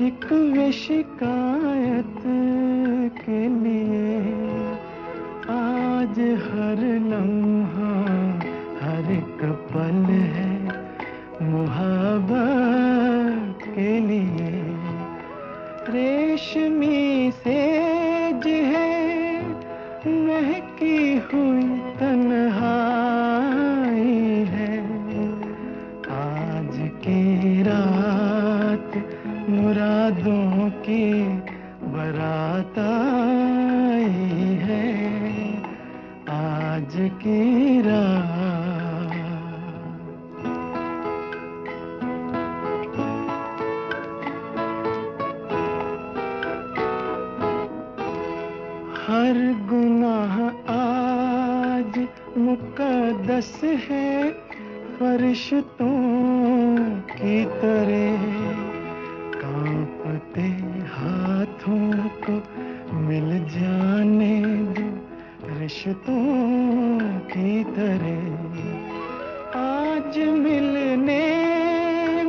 शिकवे शिकायत के लिए आज हर लम्हा हर एक पल है मुहब्बत के लिए। रेशमी सेज है महकी हुई तन्हाई है। आज की रात मुरादों की बारात आई है। आज की रात हर गुनाह आज मुकद्दस है फरिश्तों की तरह। कांपते हाथों को मिल जाने दो रिश्तों की तरह। आज मिलने में न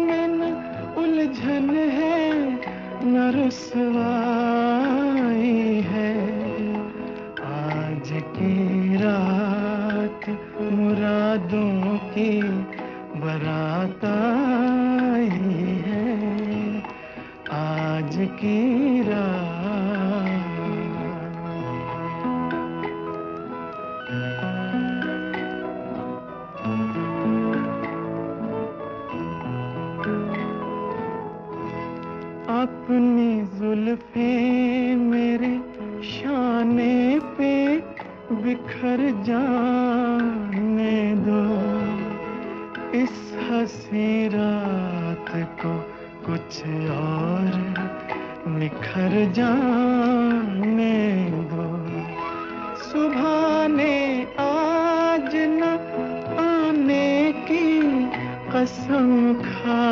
उलझन है न रुसवाई है। आज की रात मुरादों की बारात आई है। आज की रात अपनी जुल्फें मेरे शाने पे बिखर जाने दो। इस हंसी रात को कुछ और निखर जाने दो। सुबह ने आज न आने की कसम खा